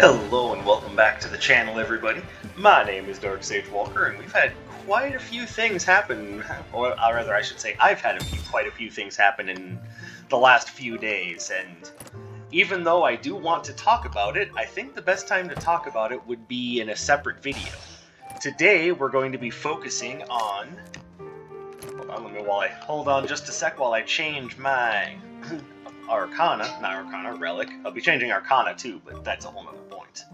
Hello and welcome back to the channel, everybody. My name is Dark Sage Walker, and we've had quite a few things happen, or rather I should say I've had quite a few things happen in the last few days, and even though I do want to talk about it, I think the best time to talk about it would be in a separate video. Today we're going to be focusing on... Hold on just a sec while I change my... relic. I'll be changing Arcana too, but that's a whole nother point.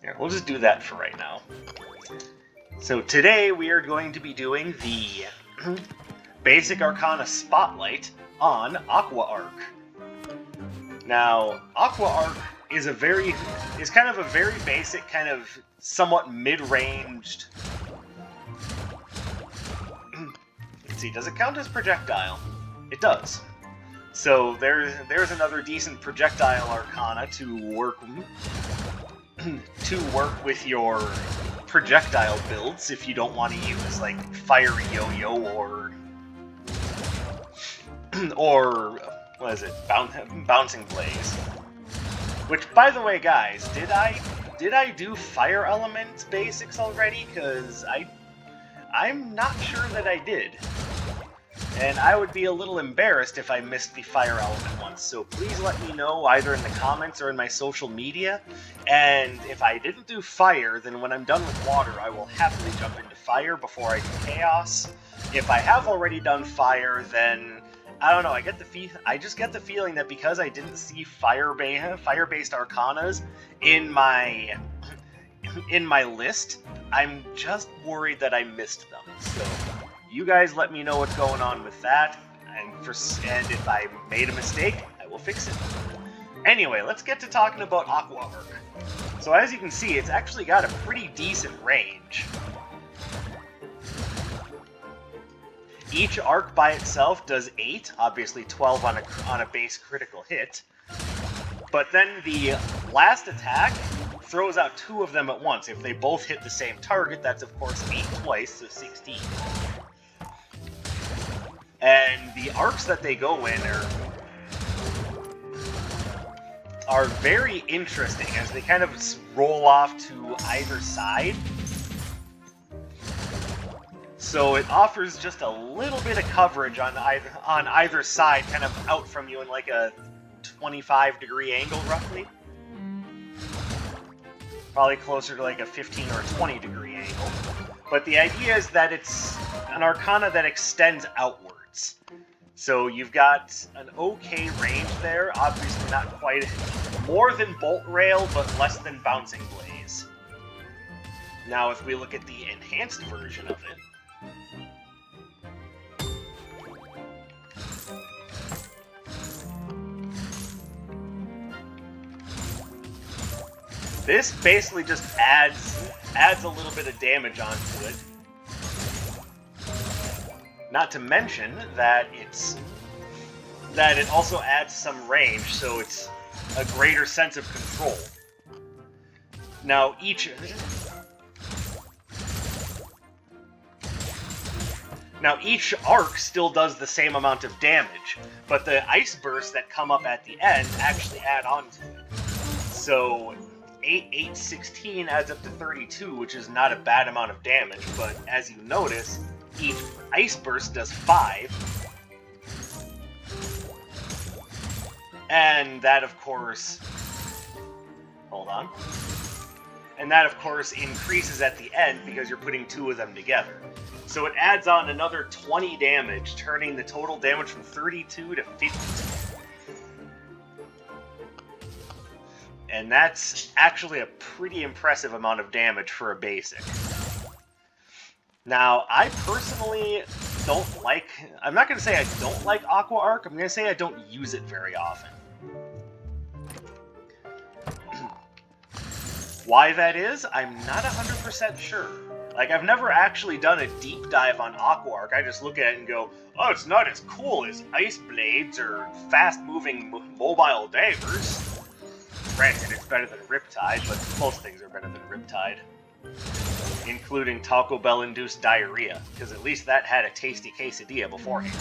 Here, we'll just do that for right now. So today we are going to be doing the basic Arcana Spotlight on Aqua Arc. Now, Aqua Arc is kind of a very basic, kind of somewhat mid-ranged... Let's see, does it count as projectile? It does. So there's another decent projectile Arcana to work with your projectile builds if you don't want to use like Fiery Yo-Yo or what is it, Bouncing Blaze. Which, by the way, guys, did I do Fire Element basics already? Because I'm not sure that I did. And I would be a little embarrassed if I missed the Fire Element once, so please let me know either in the comments or in my social media. And if I didn't do Fire, then when I'm done with Water, I will happily jump into Fire before I do Chaos. If I have already done Fire, then I don't know. I just get the feeling that because I didn't see fire-based Arcanas in my list, I'm just worried that I missed them. So you guys let me know what's going on with that, and if I made a mistake, I will fix it. Anyway, let's get to talking about Aqua Arc. So as you can see, it's actually got a pretty decent range. Each arc by itself does 8, obviously 12 on a base critical hit, but then the last attack throws out 2 of them at once. If they both hit the same target, that's of course 8 twice, so 16. And the arcs that they go in are very interesting as they kind of roll off to either side. So it offers just a little bit of coverage on either side, kind of out from you in like a 25-degree angle, roughly. Probably closer to like a 15 or 20-degree angle. But the idea is that it's an Arcana that extends outwards. So you've got an okay range there, obviously not quite more than Bolt Rail, but less than Bouncing Blaze. Now if we look at the enhanced version of it, this basically just adds a little bit of damage onto it. Not to mention that it also adds some range, so it's a greater sense of control. Now each arc still does the same amount of damage, but the ice bursts that come up at the end actually add on to it. So 8, 16 adds up to 32, which is not a bad amount of damage, but as you notice, each ice burst does 5. And that, of course... Hold on. And that, of course, increases at the end because you're putting 2 of them together. So it adds on another 20 damage, turning the total damage from 32 to 52. And that's actually a pretty impressive amount of damage for a basic. Now, I personally don't like... I'm not going to say I don't like Aqua Arc, I'm going to say I don't use it very often. Why that is, I'm not 100% sure. Like, I've never actually done a deep dive on Aqua Arc. I just look at it and go, oh, it's not as cool as Ice Blades or fast-moving mobile daggers. Granted, it's better than Riptide, but most things are better than Riptide. Including Taco Bell-induced diarrhea, because at least that had a tasty quesadilla beforehand.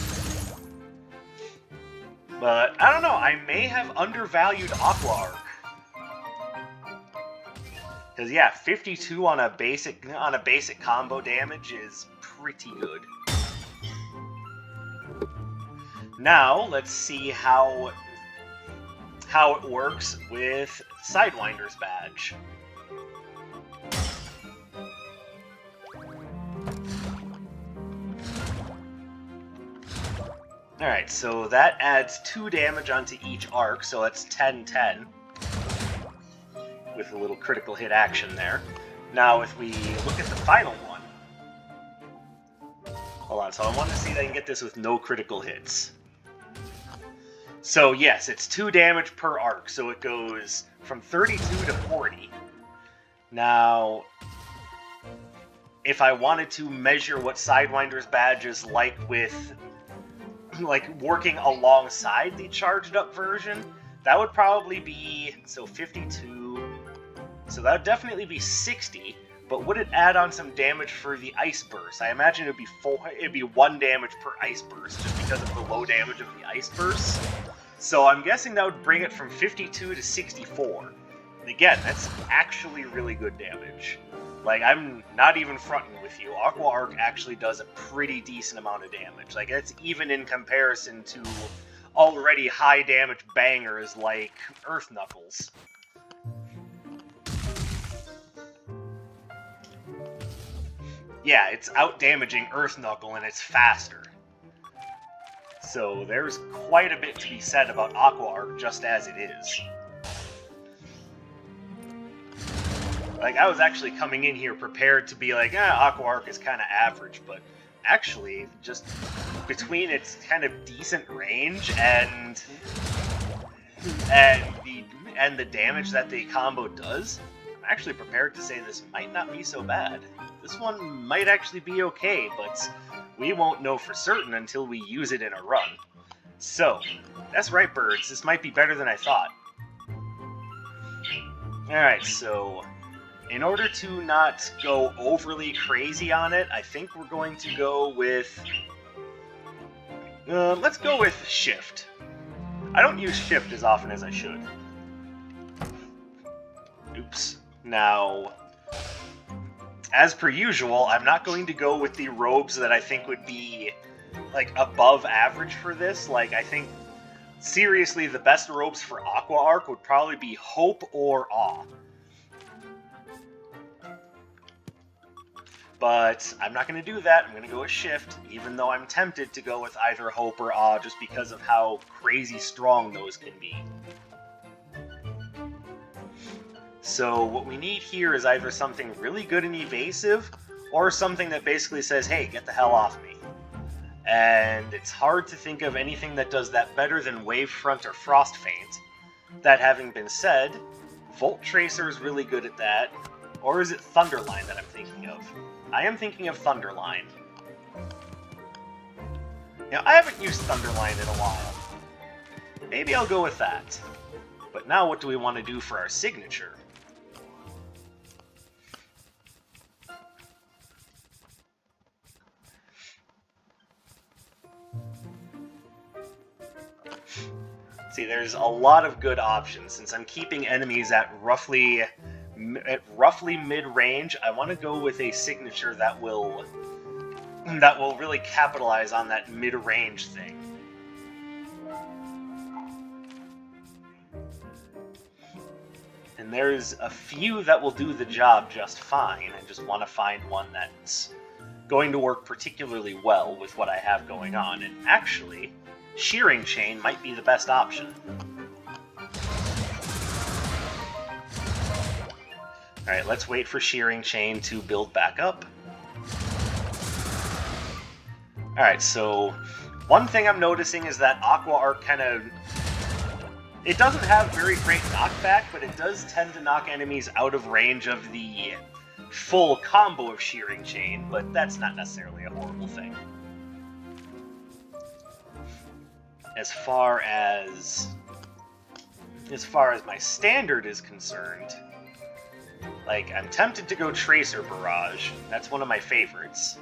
But, I don't know, I may have undervalued Aqua Arc. Because yeah, 52 on a basic combo damage is pretty good. Now let's see how it works with Sidewinder's badge. Alright, so that adds 2 damage onto each arc, so that's 10-10. With a little critical hit action there. Now, if we look at the final one... Hold on, so I want to see if I can get this with no critical hits. So, yes, it's 2 damage per arc, so it goes from 32 to 40. Now, if I wanted to measure what Sidewinder's badge is like with... like, working alongside the charged up version, that would probably be, so 52, so that would definitely be 60, but would it add on some damage for the Ice Burst? I imagine it'd be 1 damage per Ice Burst, just because of the low damage of the Ice Burst. So I'm guessing that would bring it from 52 to 64. And again, that's actually really good damage. Like, I'm not even fronting with you. Aqua Arc actually does a pretty decent amount of damage. Like, that's even in comparison to already high damage bangers like Earth Knuckles. Yeah, it's out-damaging Earth Knuckle and it's faster. So there's quite a bit to be said about Aqua Arc just as it is. Like, I was actually coming in here prepared to be like, Aqua Arc is kind of average, but actually, just between its kind of decent range and the damage that the combo does, I'm actually prepared to say this might not be so bad. This one might actually be okay, but we won't know for certain until we use it in a run. So, that's right, birds. This might be better than I thought. Alright, so... in order to not go overly crazy on it, I think we're going to go with... let's go with Shift. I don't use Shift as often as I should. Oops. Now, as per usual, I'm not going to go with the robes that I think would be, like, above average for this. Like, I think, seriously, the best robes for Aqua Arc would probably be Hope or Awe. But I'm not going to do that. I'm going to go with Shift, even though I'm tempted to go with either Hope or Awe just because of how crazy strong those can be. So what we need here is either something really good and evasive, or something that basically says, hey, get the hell off me. And it's hard to think of anything that does that better than Wavefront or Frost Feint. That having been said, Volt Tracer is really good at that. Or is it Thunderline that I'm thinking of? I am thinking of Thunderline. Now, I haven't used Thunderline in a while. Maybe I'll go with that. But now what do we want to do for our signature? See, there's a lot of good options. Since I'm keeping enemies at roughly mid-range, I want to go with a signature that will really capitalize on that mid-range thing. And there's a few that will do the job just fine. I just want to find one that's going to work particularly well with what I have going on. And actually, Shearing Chain might be the best option. Alright, let's wait for Shearing Chain to build back up. Alright, so one thing I'm noticing is that Aqua Arc kind of... it doesn't have very great knockback, but it does tend to knock enemies out of range of the full combo of Shearing Chain, but that's not necessarily a horrible thing. As far as my standard is concerned, like, I'm tempted to go Tracer Barrage. That's one of my favorites.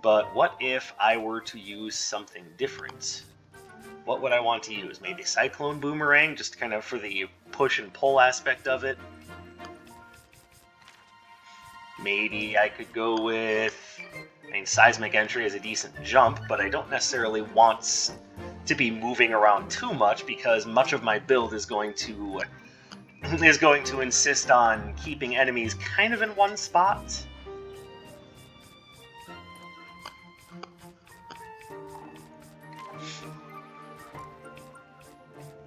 But what if I were to use something different? What would I want to use? Maybe Cyclone Boomerang, just kind of for the push and pull aspect of it? Maybe I could go with... I mean, Seismic Entry is a decent jump, but I don't necessarily want to be moving around too much because much of my build is going to insist on keeping enemies kind of in one spot.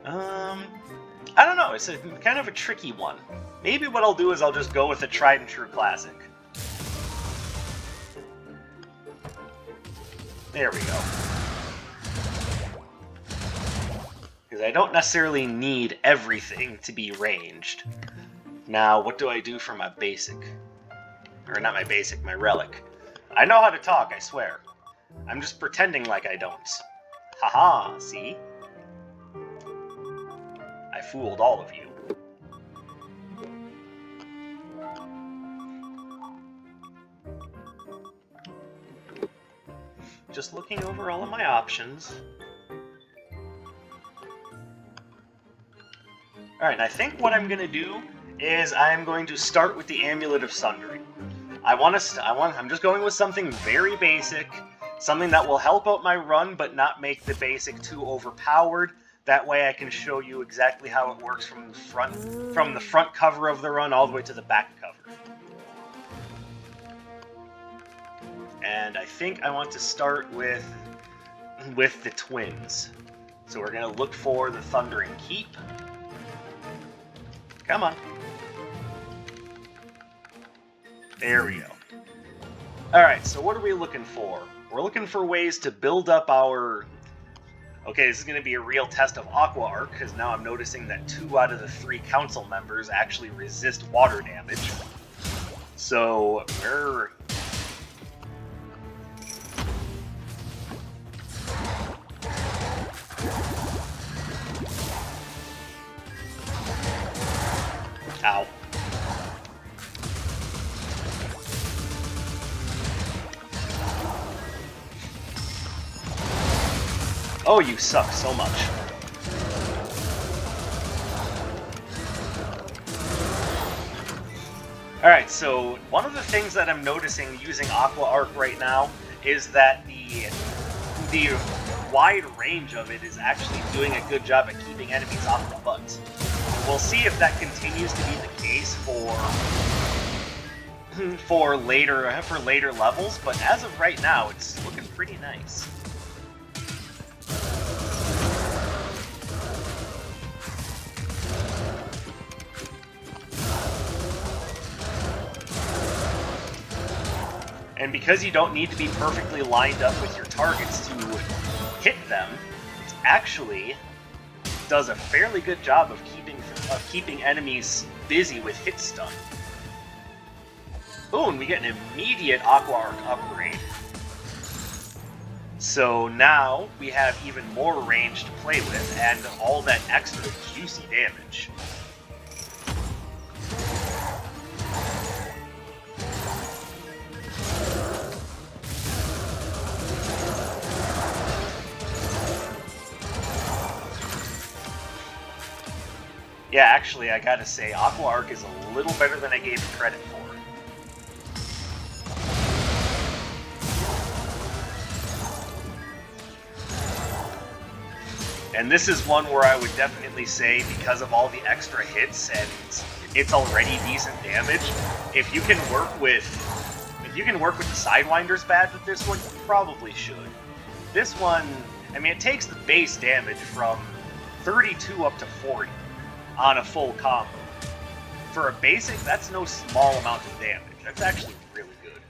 I don't know, it's a kind of a tricky one. Maybe what I'll do is I'll just go with a tried and true classic. There we go. Because I don't necessarily need everything to be ranged. Now, what do I do for my basic? Or not my basic, my relic. I know how to talk, I swear. I'm just pretending like I don't. Haha, see? I fooled all of you. Just looking over all of my options. Alright, I think what I'm going to do is I'm going to start with the Amulet of Sundering. I'm just going with something very basic, something that will help out my run but not make the basic too overpowered. That way I can show you exactly how it works from the front cover of the run all the way to the back cover. And I think I want to start with the twins. So we're going to look for the Thundering Keep. Come on. There we go. Alright, so what are we looking for? We're looking for ways to build up our... Okay, this is going to be a real test of Aqua Arc, because now I'm noticing that 2 out of the 3 council members actually resist water damage. So, we're... Ow. Oh, you suck so much. Alright, so one of the things that I'm noticing using Aqua Arc right now is that the wide range of it is actually doing a good job at keeping enemies off the butt. We'll see if that continues to be the case for later levels, but as of right now, it's looking pretty nice. And because you don't need to be perfectly lined up with your targets to hit them, it actually does a fairly good job of keeping enemies busy with hit stun. Oh, and we get an immediate Aqua Arc upgrade. So now we have even more range to play with and all that extra juicy damage. Yeah, actually, I gotta say, Aqua Arc is a little better than I gave it credit for. And this is one where I would definitely say, because of all the extra hits and it's already decent damage, if you can work with the Sidewinder's badge with this one, you probably should. This one, I mean, it takes the base damage from 32 up to 40. On a full combo. For a basic, that's no small amount of damage. That's actually really good.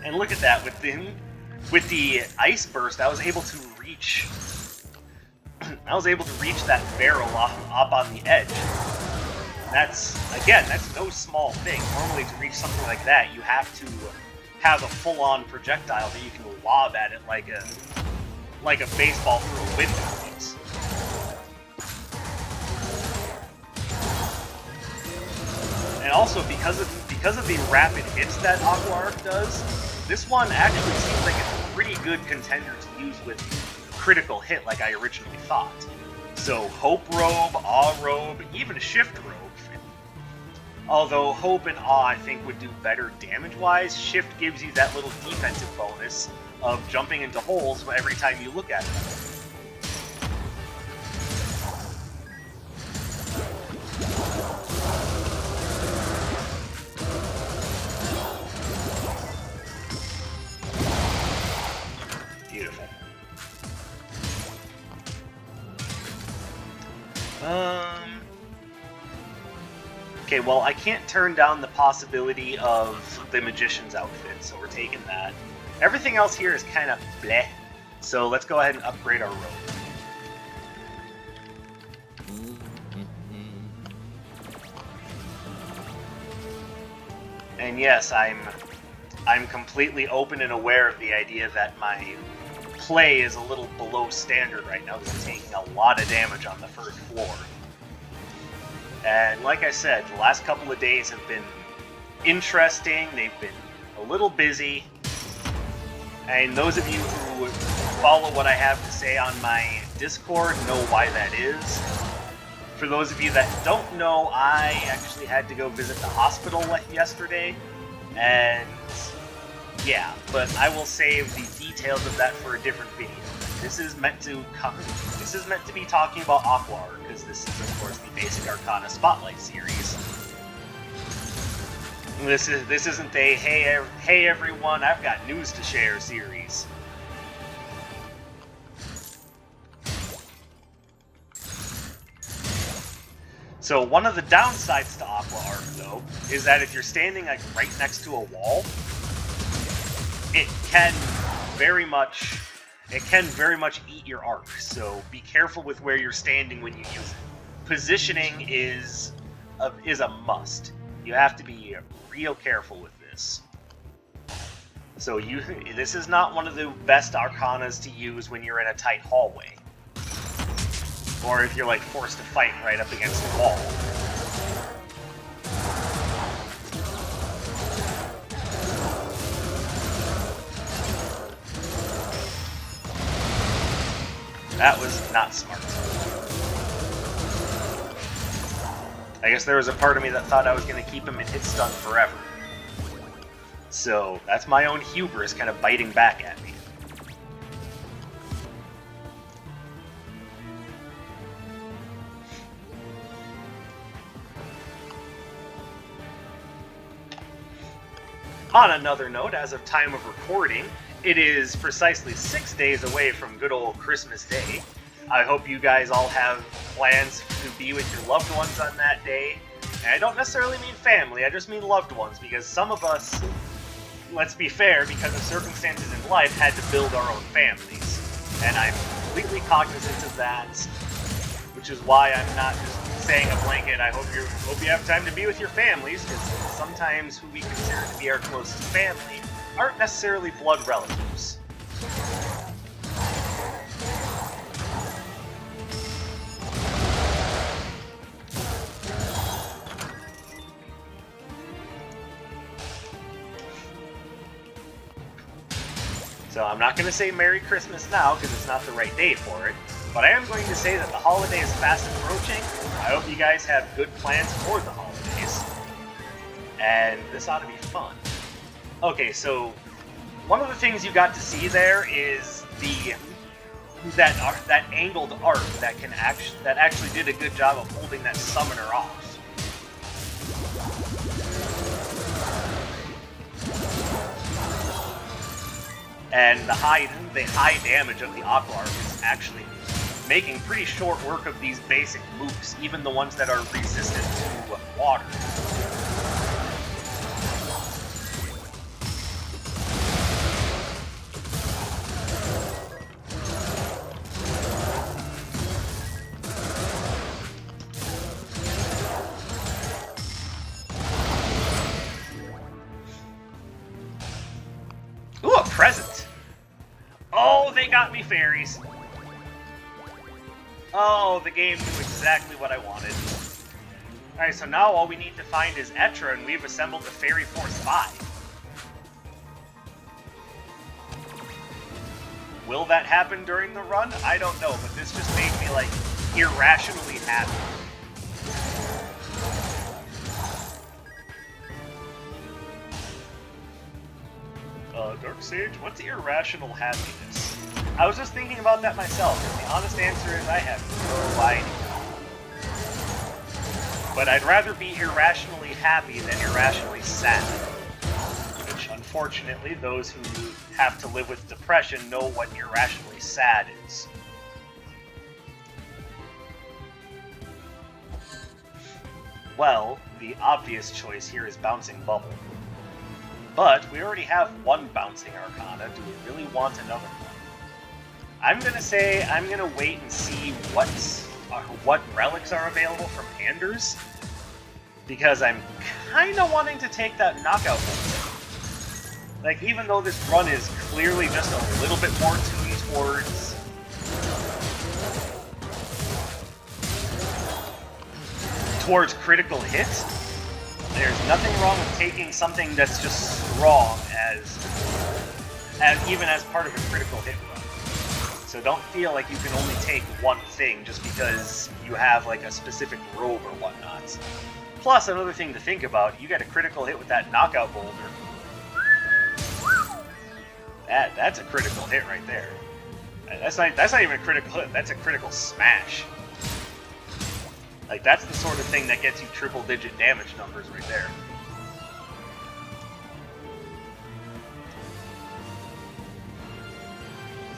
And look at that, with the Ice Burst, I was able to reach that barrel up on the edge. That's no small thing. Normally to reach something like that, you have to have a full-on projectile that you can lob at it like a baseball through a window is. And also because of the rapid hits that Aqua Arc does, this one actually seems like it's a pretty good contender to use with critical hit like I originally thought. So Hope Robe, Awe Robe, even Shift Robe. Although Hope and Awe, I think, would do better damage-wise, Shift gives you that little defensive bonus of jumping into holes every time you look at it. Beautiful. Okay, well, I can't turn down the possibility of the Magician's outfit, so we're taking that. Everything else here is kind of bleh, so let's go ahead and upgrade our robe. And yes, I'm completely open and aware of the idea that my play is a little below standard right now because I'm taking a lot of damage on the first floor. And like I said, the last couple of days have been interesting, they've been a little busy, and those of you who follow what I have to say on my Discord know why that is. For those of you that don't know, I actually had to go visit the hospital yesterday, and yeah, but I will save the details of that for a different video. This is meant to be talking about Aqua Arc, because this is, of course, the basic Arcana Spotlight series. This isn't a hey everyone, I've got news to share series. So one of the downsides to Aqua Arc, though, is that if you're standing like right next to a wall, it can very much eat your arc, so be careful with where you're standing when you use it. Positioning is a must. You have to be real careful with this. So this is not one of the best Arcanas to use when you're in a tight hallway. Or if you're like forced to fight right up against the wall. That was not smart. I guess there was a part of me that thought I was going to keep him in hit stun forever. So that's my own hubris kind of biting back at me. On another note, as of time of recording, it is precisely 6 days away from good old Christmas Day. I hope you guys all have plans to be with your loved ones on that day. And I don't necessarily mean family, I just mean loved ones, because some of us, let's be fair, because of circumstances in life, had to build our own families. And I'm completely cognizant of that, which is why I'm not just saying a blanket, I hope you have time to be with your families, because sometimes who we consider to be our closest family aren't necessarily blood relatives. So I'm not going to say Merry Christmas now, because it's not the right day for it, but I am going to say that the holiday is fast approaching. I hope you guys have good plans for the holidays. And this ought to be fun. Okay, so one of the things you got to see there is that angled arc that actually did a good job of holding that summoner off. And the high damage of the Aqua Arc is actually making pretty short work of these basic moves, even the ones that are resistant to water. Ooh, a present! Oh, they got me fairies! Oh, the game knew exactly what I wanted. Alright, so now all we need to find is Etra, and we've assembled the Fairy Force 5. Will that happen during the run? I don't know, but this just made me, like, irrationally happy. Dark Sage, what's irrational happiness? I was just thinking about that myself, and the honest answer is I have no idea. But I'd rather be irrationally happy than irrationally sad. Which, unfortunately, those who have to live with depression know what irrationally sad is. Well, the obvious choice here is Bouncing Bubble. But we already have one Bouncing Arcana. Do we really want another one? I'm gonna say I'm gonna wait and see what relics are available from Anders, because I'm kinda wanting to take that knockout bolt. Like, even though this run is clearly just a little bit more tuned towards critical hit, there's nothing wrong with taking something that's just strong as even as part of a critical hit run. So don't feel like you can only take one thing just because you have like a specific robe or whatnot. Plus, another thing to think about, you get a critical hit with that knockout boulder. That's a critical hit right there. That's not even a critical hit, that's a critical smash. Like, that's the sort of thing that gets you triple-digit damage numbers right there.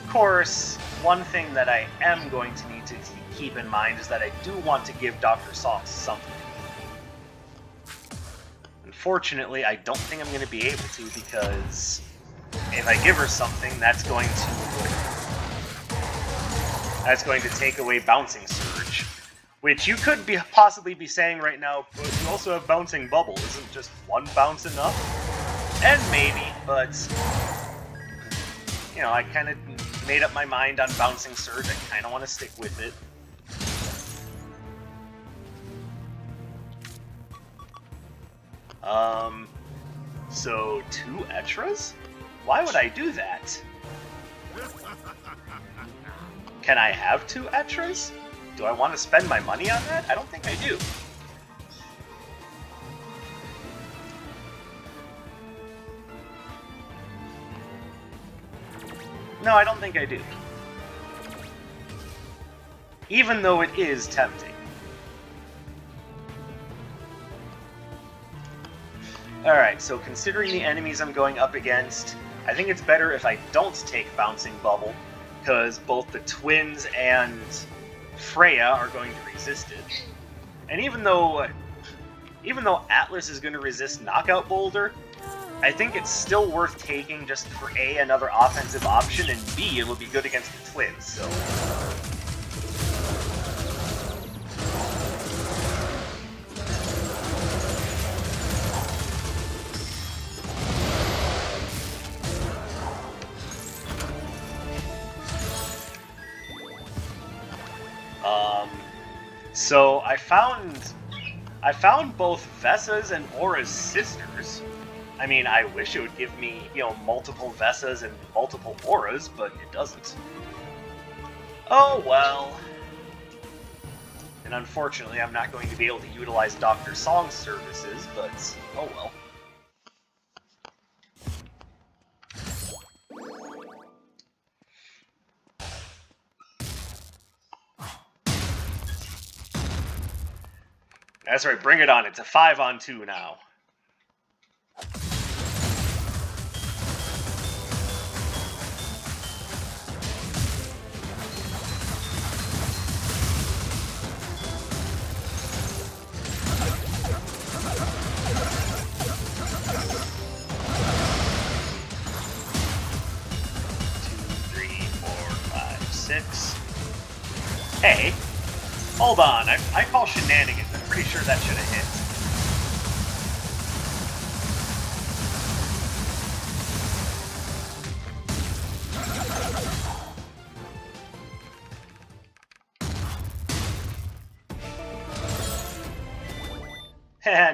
Of course, one thing that I am going to need to keep in mind is that I do want to give Dr. Song something. Unfortunately, I don't think I'm going to be able to, because if I give her something, that's going to take away Bouncing Surge. Which you could possibly be saying right now, but you also have Bouncing Bubble. Isn't just one bounce enough? And maybe, but you know, I kind of made up my mind on Bouncing Surge. I kind of want to stick with it. So 2 Etras? Why would I do that? Can I have 2 Etras? Do I want to spend my money on that? I don't think I do. No, I don't think I do. Even though it is tempting. Alright, so considering the enemies I'm going up against, I think it's better if I don't take Bouncing Bubble, because both the twins and Freya are going to resist it. And even though Atlas is going to resist Knockout Boulder, I think it's still worth taking just for A, another offensive option, and B, it'll be good against the twins, so... So I found both Vessa's and Aura's sisters. I mean, I wish it would give me, you know, multiple Vessas and multiple Auras, but it doesn't. Oh well. And unfortunately, I'm not going to be able to utilize Dr. Song's services, but oh well. That's right, bring it on. It's a 5-on-2 now. Hey, hold on. I call shenanigans. I'm pretty sure that should have hit.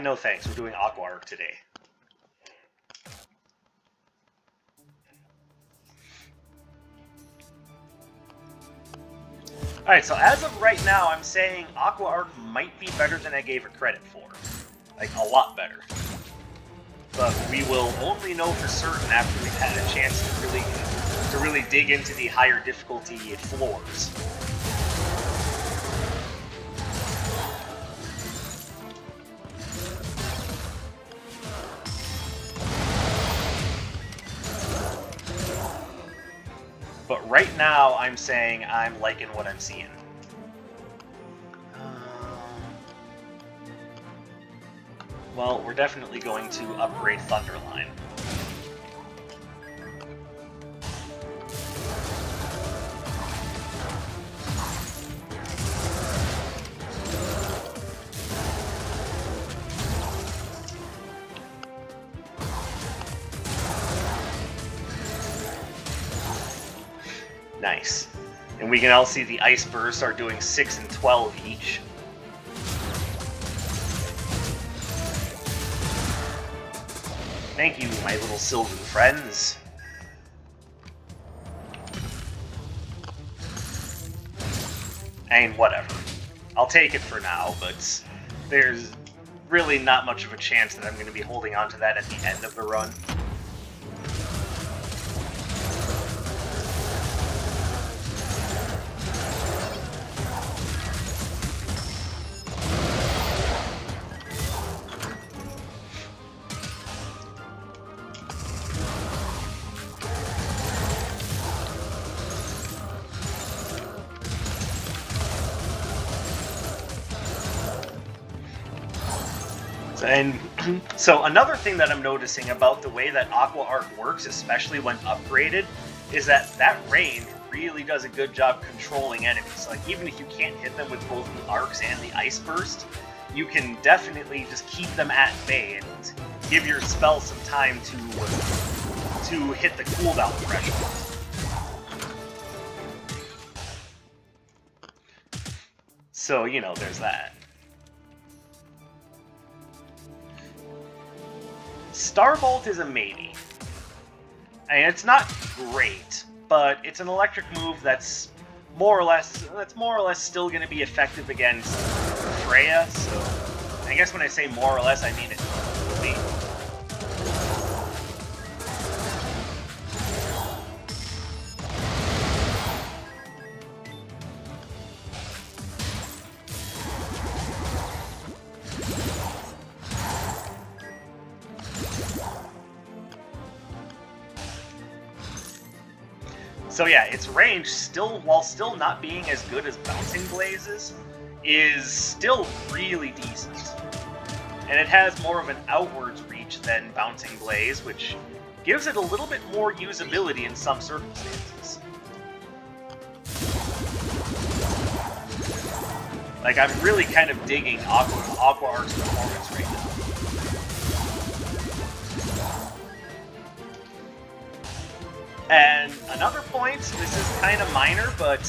No thanks. We're doing Aqua Arc today. Alright, so as of right now, I'm saying Aqua Arc might be better than I gave her credit for. Like, a lot better. But we will only know for certain after we've had a chance to really dig into the higher difficulty floors. But right now, I'm saying I'm liking what I'm seeing. Well, we're definitely going to upgrade Thunderline. Nice. And we can all see the Ice Bursts are doing 6 and 12 each. Thank you, my little Sylvan friends. And whatever. I'll take it for now, but there's really not much of a chance that I'm going to be holding on to that at the end of the run. And so another thing that I'm noticing about the way that Aqua Arc works, especially when upgraded, is that rain really does a good job controlling enemies. Like, even if you can't hit them with both the arcs and the Ice Burst, you can definitely just keep them at bay and give your spell some time to hit the cooldown threshold. So, you know, there's that. Starbolt is a maybe. I mean, it's not great, but it's an electric move that's more or less still going to be effective against Freya. So I guess when I say more or less, I mean it will be. So yeah, its range, while still not being as good as Bouncing Blazes, is still really decent. And it has more of an outwards reach than Bouncing Blaze, which gives it a little bit more usability in some circumstances. Like, I'm really kind of digging Aqua Arc's performance right now. And another point, this is kind of minor, but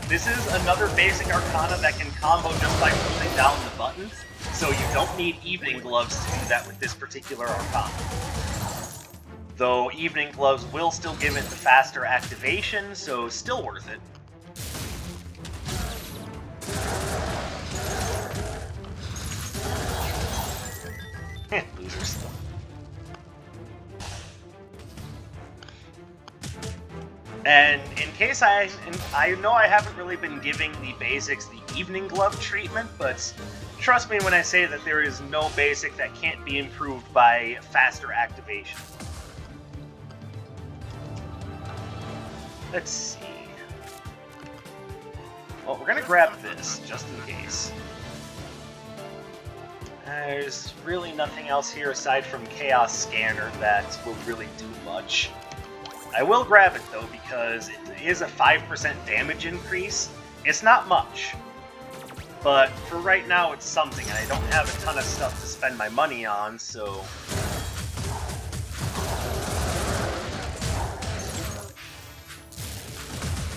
this is another basic Arcana that can combo just by holding down the button, so you don't need Evening Gloves to do that with this particular Arcana. Though Evening Gloves will still give it the faster activation, so still worth it. Losers. And in case I know I haven't really been giving the basics the Evening Glove treatment, but trust me when I say that there is no basic that can't be improved by faster activation. Let's see. Well, we're gonna grab this, just in case. There's really nothing else here aside from Chaos Scanner that will really do much. I will grab it, though, because it is a 5% damage increase. It's not much, but for right now it's something, and I don't have a ton of stuff to spend my money on, so...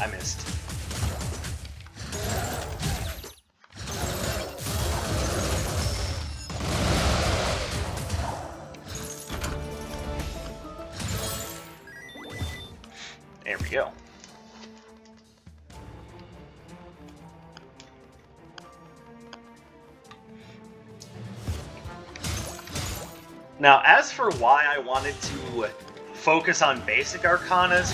I missed. There we go. Now, as for why I wanted to focus on basic Arcanas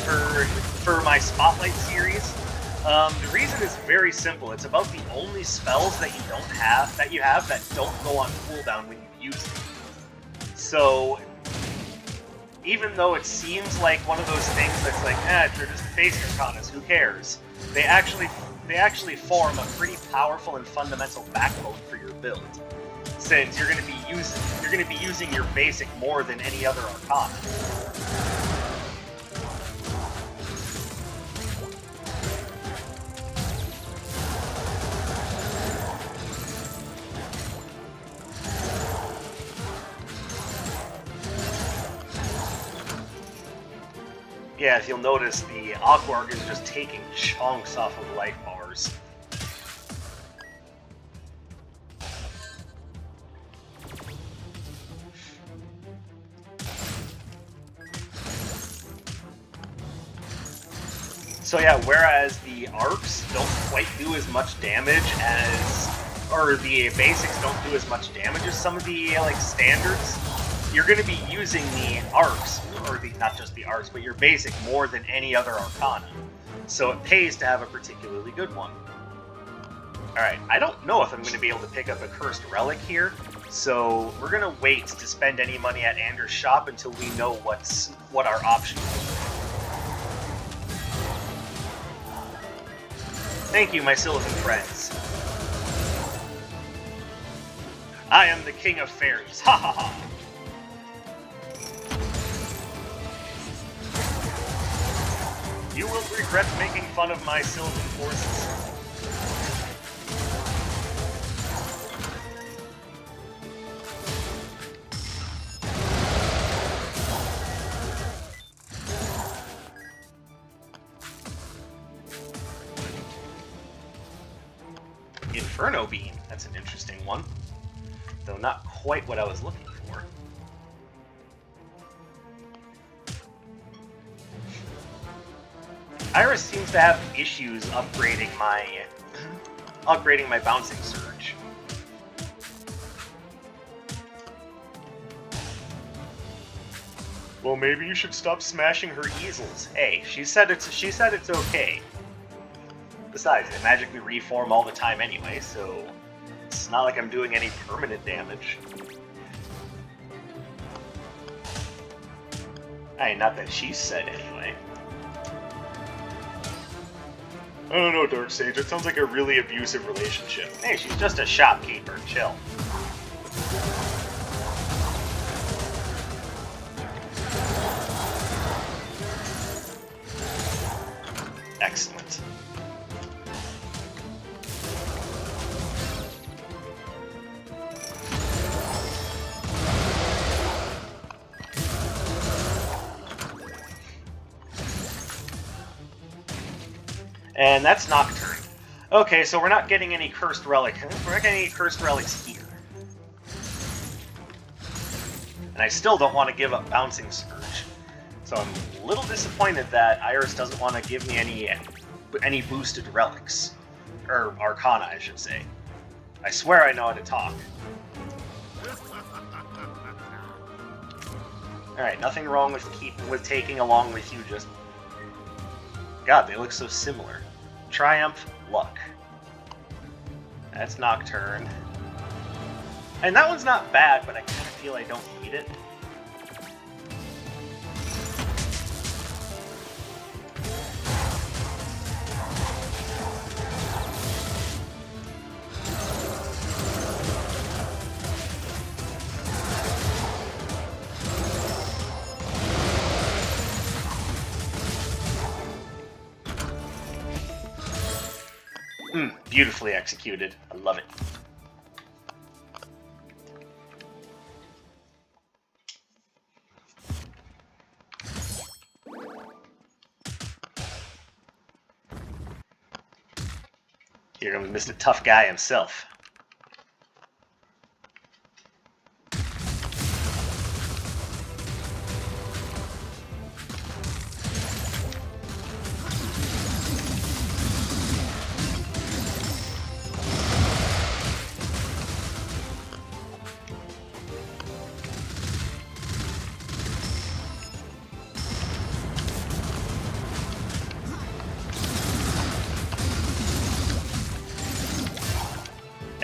for my Spotlight series, the reason is very simple. It's about the only spells that you have that don't go on cooldown when you use them. So, even though it seems like one of those things that's like, they're just basic Arcanas, who cares? They actually form a pretty powerful and fundamental backbone for your build, since you're going to be using your basic more than any other Arcana. Yeah, if you'll notice, the Aqua Arc is just taking chunks off of life bars. So yeah, whereas the arcs don't quite do as much damage or the basics don't do as much damage as some of the like standards, you're going to be using the arcs, or not just the arcs, but your basic more than any other Arcana. So it pays to have a particularly good one. Alright, I don't know if I'm going to be able to pick up a Cursed Relic here, so we're going to wait to spend any money at Anders' shop until we know what our options are. Thank you, my Sylvan friends. I am the King of Fairies. Ha ha ha! You will regret making fun of my Sylvan forces. Inferno Beam. That's an interesting one. Though not quite what I was looking for. Iris seems to have issues upgrading my Bouncing Surge. Well, maybe you should stop smashing her easels. Hey, she said it's okay. Besides, they magically reform all the time anyway, so it's not like I'm doing any permanent damage. Hey, not that she said anyway. I don't know, Darksage. It sounds like a really abusive relationship. Hey, she's just a shopkeeper. Chill. Excellent. And that's Nocturne. Okay, so we're not getting any Cursed Relic. We're not getting any Cursed Relics here. And I still don't want to give up Bouncing Surge. So I'm a little disappointed that Iris doesn't want to give me any boosted relics. Or Arcana, I should say. I swear I know how to talk. Alright, nothing wrong with taking along with you, just... God, they look so similar. Triumph, Luck. That's Nocturne. And that one's not bad, but I kind of feel I don't need it. Beautifully executed. I love it. Here comes Mr. Tough Guy himself.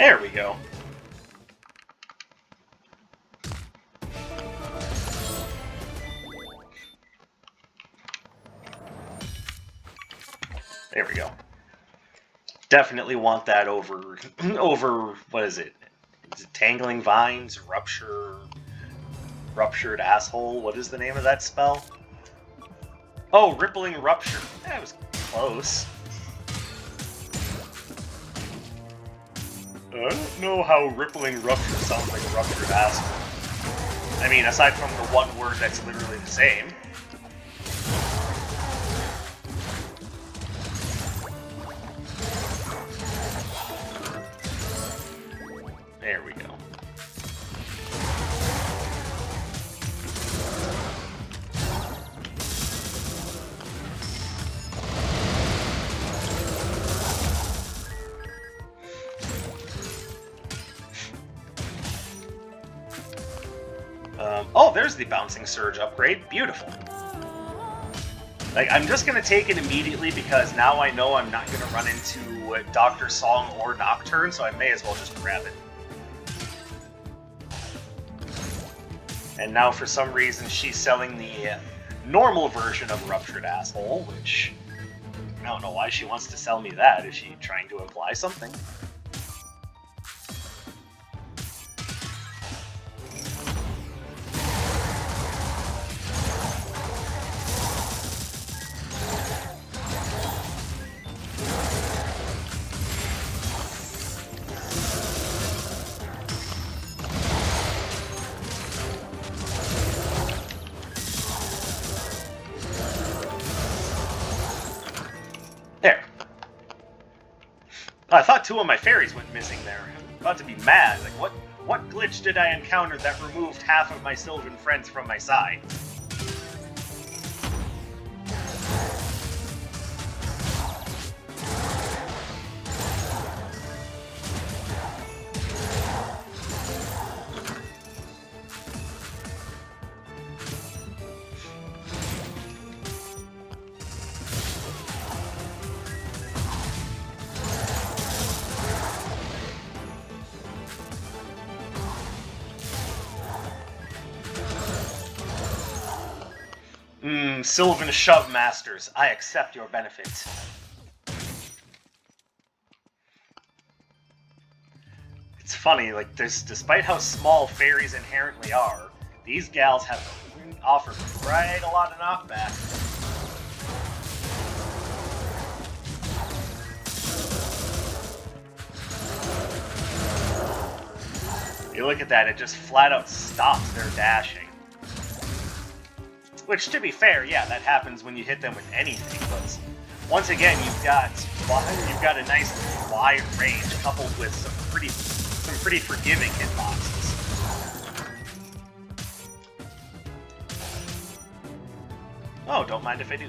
There we go. There we go. Definitely want that over, what is it? Is it Tangling Vines? Ruptured Asshole? What is the name of that spell? Oh, Rippling Rupture. That was close. I don't know how Rippling Rupture sounds like a Ruptured Asshole. I mean, aside from the one word that's literally the same. There we go. Oh, there's the Bouncing Surge upgrade. Beautiful. Like, I'm just going to take it immediately because now I know I'm not going to run into Dr. Song or Nocturne, so I may as well just grab it. And now, for some reason, she's selling the normal version of Ruptured Asshole, which I don't know why she wants to sell me that. Is she trying to imply something? There. I thought two of my fairies went missing there. I'm about to be mad. Like, what glitch did I encounter that removed half of my Sylvan friends from my side? Sylvan Shove Masters, I accept your benefit. It's funny, like, despite how small fairies inherently are, these gals have offered quite a lot of knockback. You look at that, it just flat out stops their dashing. Which, to be fair, yeah, that happens when you hit them with anything, but once again, you've got a nice wide range coupled with some pretty forgiving hitboxes. Oh, don't mind if I do.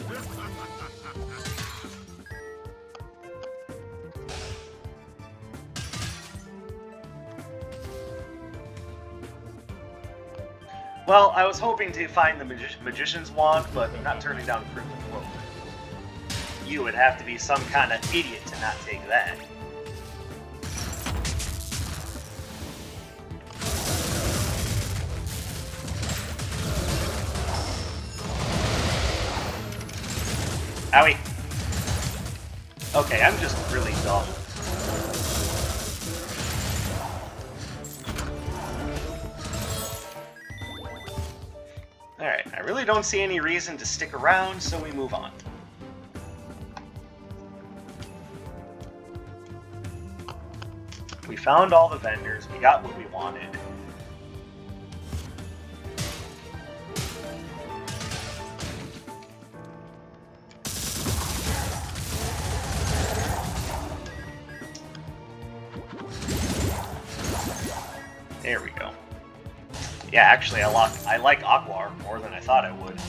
Well, I was hoping to find the Magician's Wand, but I'm not turning down Crimson Cloak. You would have to be some kind of idiot to not take that. Owie. Okay, I'm just really dumb. Alright, I really don't see any reason to stick around, so we move on. We found all the vendors, we got what we wanted. There we go. Yeah, actually, I like Aqua Arc more than I thought I would.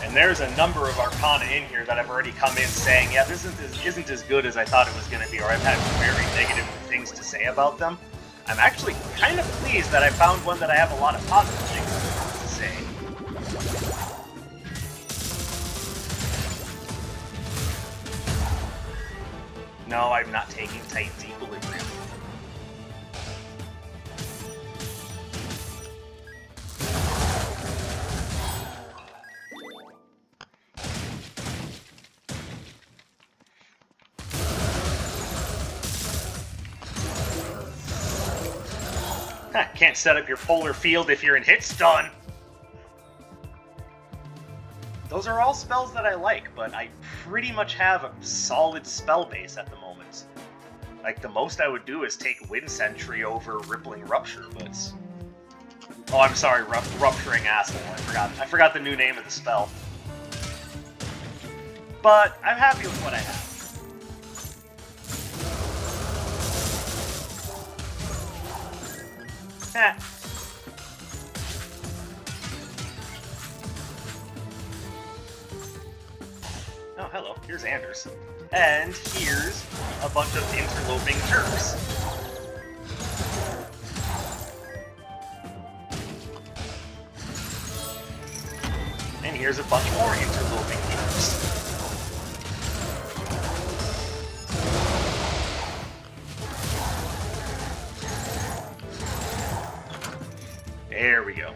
And there's a number of Arcana in here that I've already come in saying, yeah, this isn't as good as I thought it was going to be, or I've had very negative things to say about them. I'm actually kind of pleased that I found one that I have a lot of positive things to say. No, I'm not taking Titan's Equilibrium. Can't set up your polar field if you're in hit stun. Those are all spells that I like, but I pretty much have a solid spell base at the moment. Like, the most I would do is take Wind Sentry over Rippling Rupture, but... Oh, I'm sorry, Rupturing Asshole. I forgot the new name of the spell. But I'm happy with what I have. Oh, hello. Here's Anders. And here's a bunch of interloping Turks. And here's a bunch more interloping Turks. There we go.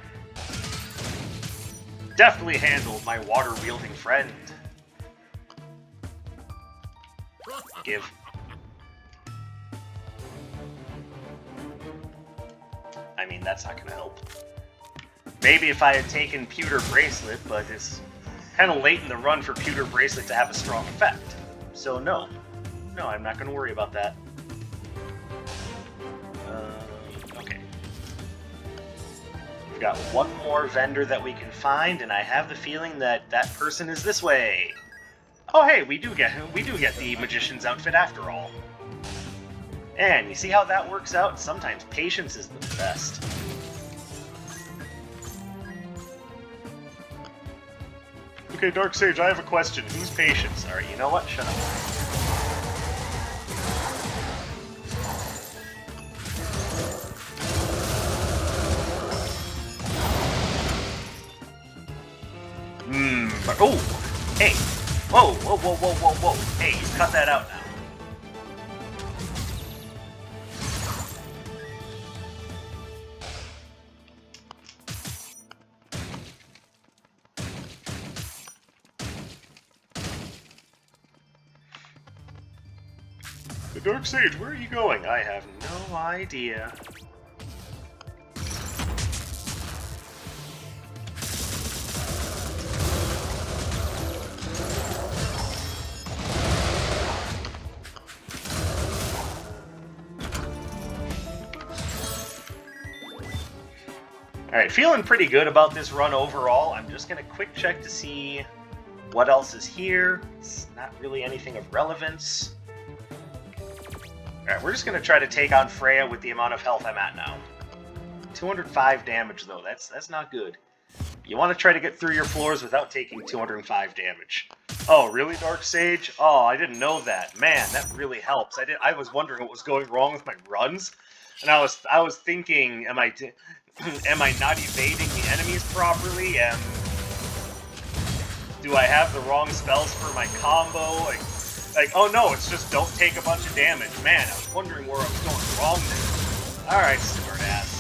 Definitely handled my water-wielding friend. Give. I mean, that's not gonna help. Maybe if I had taken Pewter Bracelet, but it's kind of late in the run for Pewter Bracelet to have a strong effect. So no. No, I'm not gonna worry about that. Okay. We've got one more vendor that we can find, and I have the feeling that that person is this way. Oh hey, we do get the Magician's outfit after all. And you see how that works out? Sometimes patience is the best. Okay, Dark Sage, I have a question. Who's Patience? Alright, you know what? Shut up. But oh! Hey! Whoa, whoa, whoa, whoa, whoa, whoa. Hey, you cut that out now. The Dark Sage, where are you going? I have no idea. Alright, feeling pretty good about this run overall. I'm just going to quick check to see what else is here. It's not really anything of relevance. Alright, we're just going to try to take on Freya with the amount of health I'm at now. 205 damage, though. That's not good. You want to try to get through your floors without taking 205 damage. Oh, really, Dark Sage? Oh, I didn't know that. Man, that really helps. I was wondering what was going wrong with my runs, and I was thinking, am I not evading the enemies properly? Do I have the wrong spells for my combo? Like, oh no, it's just don't take a bunch of damage. Man, I was wondering where I was going wrong there. Alright, smart ass.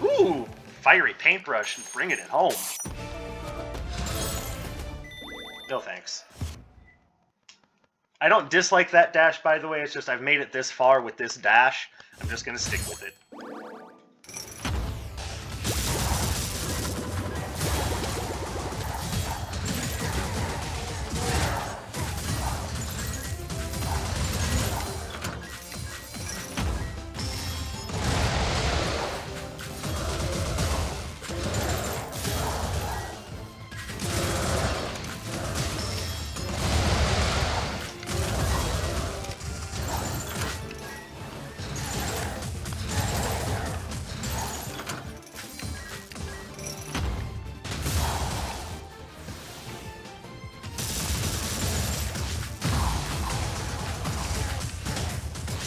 Ooh, fiery paintbrush and bringing it home. No thanks. I don't dislike that dash, by the way, it's just I've made it this far with this dash. I'm just gonna stick with it.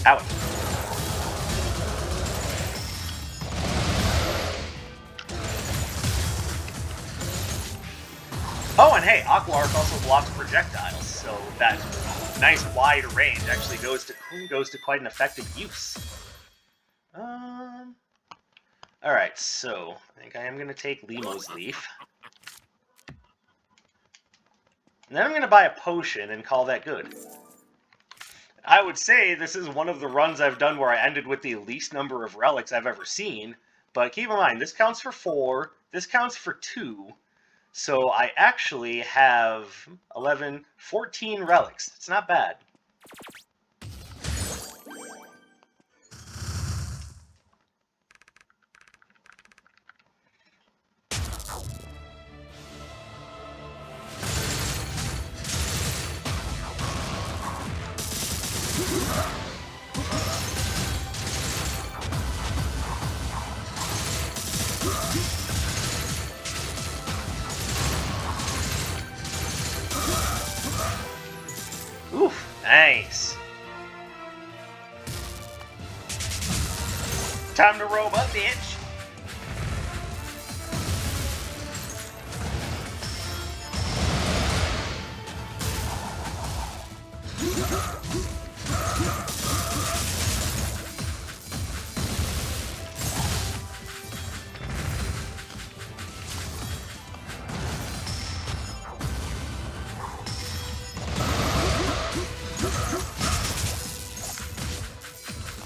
Out. Oh, and hey, Aqua Arc also blocks projectiles, so that nice wide range actually goes to quite an effective use. Alright, so I think I am going to take Lemo's Leaf. And then I'm going to buy a potion and call that good. I would say this is one of the runs I've done where I ended with the least number of relics I've ever seen, but keep in mind, this counts for 4, this counts for 2, so I actually have 11, 14 relics. It's not bad. Oof, nice. Time to robe up, bitch.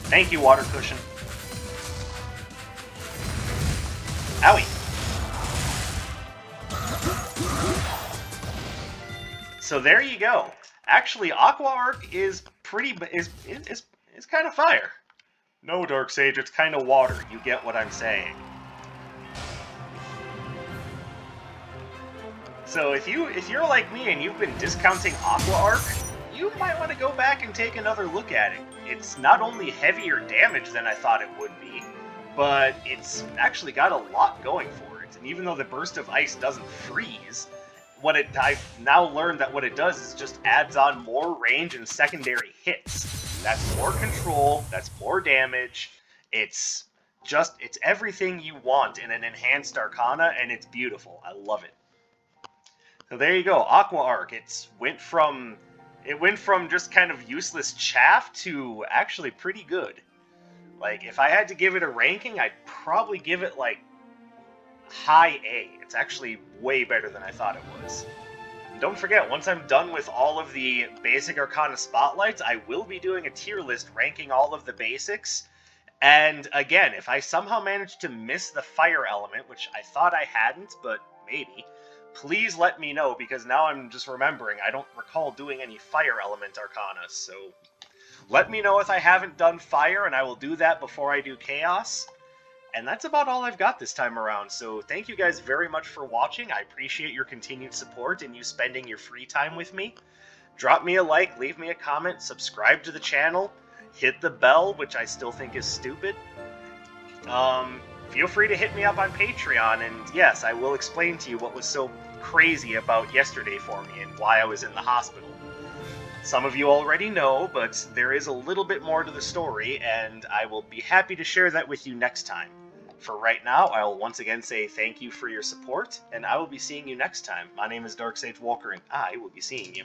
Thank you, water cushion. Owie. So there you go. Actually, Aqua Arc is kind of fire. No, Darksage, it's kind of water. You get what I'm saying. So if you're like me and you've been discounting Aqua Arc, you might want to go back and take another look at it. It's not only heavier damage than I thought it would be, but it's actually got a lot going for it. And even though the Burst of Ice doesn't freeze, I've now learned that what it does is just adds on more range and secondary hits. That's more control, that's more damage. It's everything you want in an enhanced Arcana, and it's beautiful. I love it. So there you go, Aqua Arc. It went from just kind of useless chaff to actually pretty good. Like, if I had to give it a ranking, I'd probably give it, like, high A. It's actually way better than I thought it was. And don't forget, once I'm done with all of the basic Arcana Spotlights, I will be doing a tier list ranking all of the basics. And again, if I somehow manage to miss the fire element, which I thought I hadn't, but maybe, please let me know, because now I'm just remembering I don't recall doing any fire element Arcana, so let me know if I haven't done fire, and I will do that before I do chaos. And that's about all I've got this time around, so thank you guys very much for watching. I appreciate your continued support and you spending your free time with me. Drop me a like, leave me a comment, subscribe to the channel, hit the bell, which I still think is stupid. Feel free to hit me up on Patreon, and yes, I will explain to you what was so crazy about yesterday for me and why I was in the hospital. Some of you already know, but there is a little bit more to the story, and I will be happy to share that with you next time. For right now, I'll once again say thank you for your support, and I will be seeing you next time. My name is Darksage Walker, and I will be seeing you.